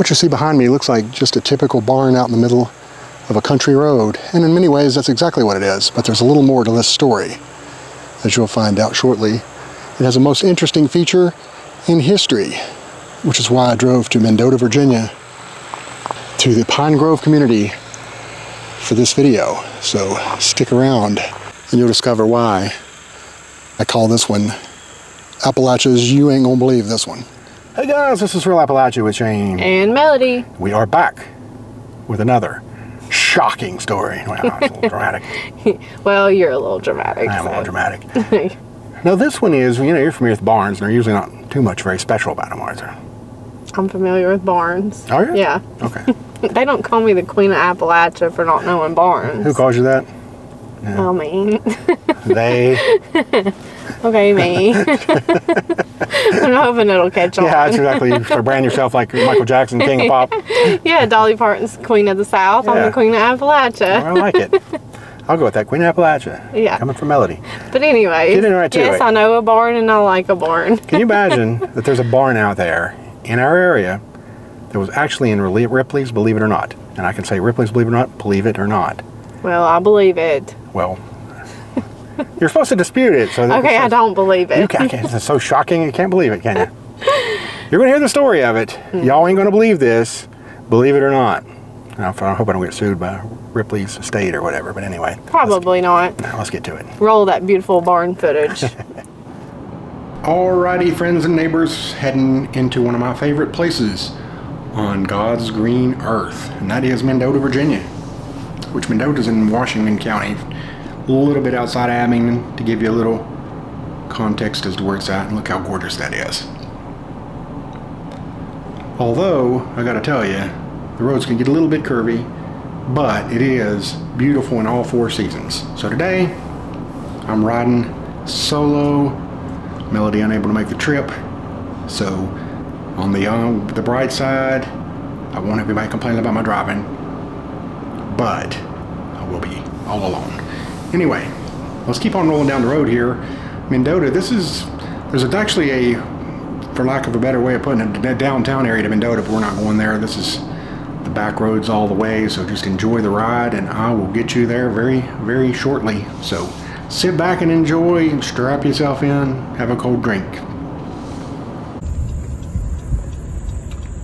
What you see behind me looks like just a typical barn out in the middle of a country road, and in many ways that's exactly what it is, but there's a little more to this story, as you'll find out shortly. It has a most interesting feature in history, which is why I drove to Mendota, Virginia, to the Pine Grove community for this video. So stick around and you'll discover why I call this one Appalachia's You Ain't Gonna Believe This One. Hey guys, this is Real Appalachia with Shane. And Melody. We are back with another shocking story. Wow, it's a little dramatic. Well, you're a little dramatic. I am a little dramatic. Now this one is, you know, you're familiar with barns, and they're usually not too much very special about them, are there? I'm familiar with barns. Are you? Yeah. Okay. They don't call me the Queen of Appalachia for not knowing barns. Who calls you that? Yeah. Oh, me. They. Okay, me. I'm hoping it'll catch on. Yeah, that's exactly. You start branding yourself like Michael Jackson, King of Pop. Yeah, Dolly Parton's Queen of the South. Yeah. I'm the Queen of Appalachia. I like it. I'll go with that. Queen of Appalachia. Yeah. Coming from Melody. But anyway, yes, I know a barn and I like a barn. Can you imagine that there's a barn out there in our area that was actually in Ripley's, believe it or not? And I can say Ripley's, believe it or not, believe it or not. Well, I believe it. Well, you're supposed to dispute it. So okay, I don't believe it. You can't. It's so shocking you can't believe it, can you? You're going to hear the story of it. Y'all ain't going to believe this, believe it or not. I hope I don't get sued by Ripley's estate or whatever, but anyway. Probably not. Let's get to it. Roll that beautiful barn footage. Alrighty, friends and neighbors, heading into one of my favorite places on God's green earth, and that is Mendota, Virginia, which Mendota's in Washington County, a little bit outside of Abingdon, to give you a little context as to where it's at, and look how gorgeous that is. Although, I gotta tell you, the roads can get a little bit curvy, but it is beautiful in all four seasons. So today, I'm riding solo, Melody unable to make the trip, so on the bright side, I won't have anybody complaining about my driving, but I will be all alone. Anyway, let's keep on rolling down the road here. Mendota, there's actually a, for lack of a better way of putting it, a downtown area to Mendota, but we're not going there. This is the back roads all the way, so just enjoy the ride, and I will get you there very, very shortly. So sit back and enjoy, and strap yourself in, have a cold drink.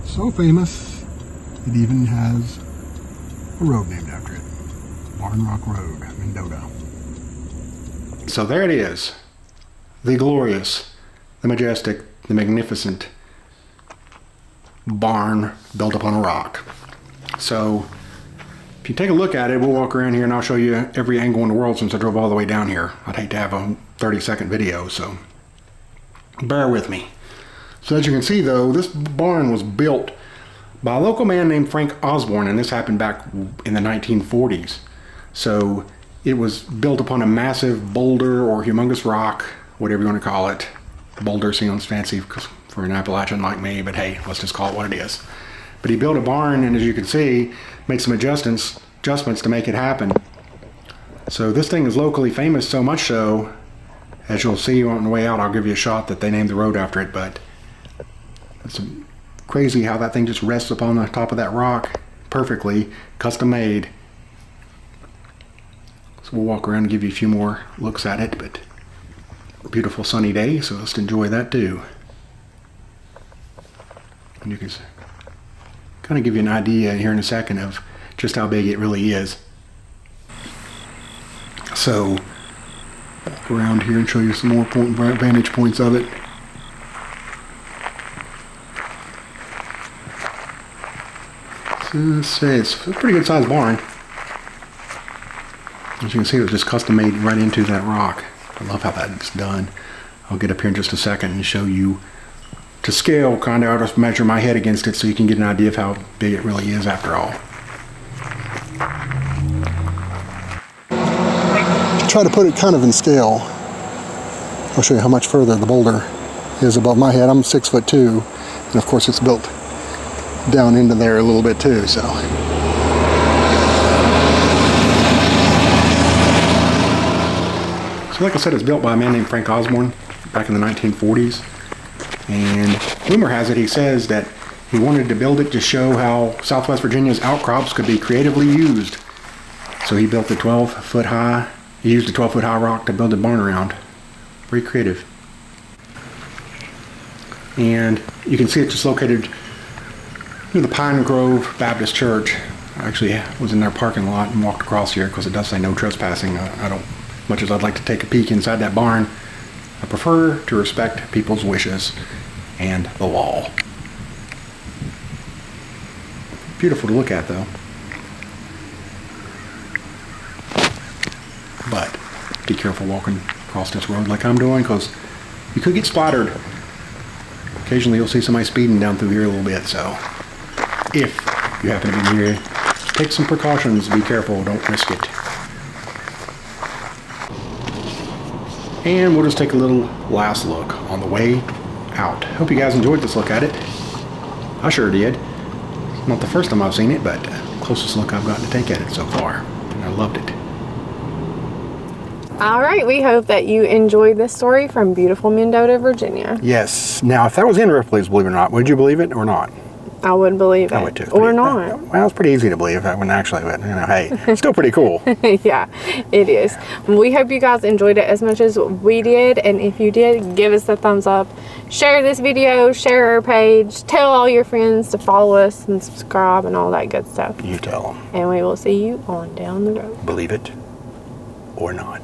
So famous, it even has a road named after it. Barn Rock Road, Mendota. So there it is. The glorious, the majestic, the magnificent barn built upon a rock. So if you take a look at it, we'll walk around here and I'll show you every angle in the world since I drove all the way down here. I'd hate to have a 30-second video, so bear with me. So as you can see though, this barn was built by a local man named Frank Osborne, and this happened back in the 1940s. So it was built upon a massive boulder or humongous rock, whatever you want to call it. Boulder sounds fancy for an Appalachian like me, but hey, let's just call it what it is. But he built a barn, and as you can see, made some adjustments to make it happen. So this thing is locally famous, so much so, as you'll see on the way out, I'll give you a shot that they named the road after it, but it's crazy how that thing just rests upon the top of that rock perfectly, custom made. So we'll walk around and give you a few more looks at it, but a beautiful sunny day, so let's enjoy that too. And you can kind of give you an idea here in a second of just how big it really is. So walk around here and show you some more vantage points of it. So let's say it's a pretty good sized barn. As you can see, it was just custom made right into that rock. I love how that's done. I'll get up here in just a second and show you to scale, kind of. I'll just measure my head against it so you can get an idea of how big it really is after all. To try to put it kind of in scale, I'll show you how much further the boulder is above my head. I'm 6'2", and of course it's built down into there a little bit too, so. So like I said, it's built by a man named Frank Osborne back in the 1940s. And rumor has it, he says that He wanted to build it to show how Southwest Virginia's outcrops could be creatively used. So he built a 12-foot high, he used a 12-foot high rock to build a barn around. Very creative. And you can see it's just located near the Pine Grove Baptist Church. I actually was in their parking lot and walked across here because it does say no trespassing. I don't, much as I'd like to take a peek inside that barn, I prefer to respect people's wishes and the law. Beautiful to look at though. But be careful walking across this road like I'm doing because you could get splattered. Occasionally you'll see somebody speeding down through here a little bit, so if you happen to be near, take some precautions, be careful, don't risk it. And we'll just take a little last look on the way out. Hope you guys enjoyed this look at it. I sure did. Not the first time I've seen it, but closest look I've gotten to take at it so far. And I loved it. All right, we hope that you enjoyed this story from beautiful Mendota, Virginia. Yes. Now, if that was in Ripley's, believe it or not, would you believe it or not? I would believe it. I would too. Or not. Well, it's pretty easy to believe that when actually, but, you know, hey, it's still pretty cool. Yeah, it is. We hope you guys enjoyed it as much as we did. And if you did, give us a thumbs up. Share this video, share our page, tell all your friends to follow us and subscribe and all that good stuff. You tell them. And we will see you on down the road. Believe it or not.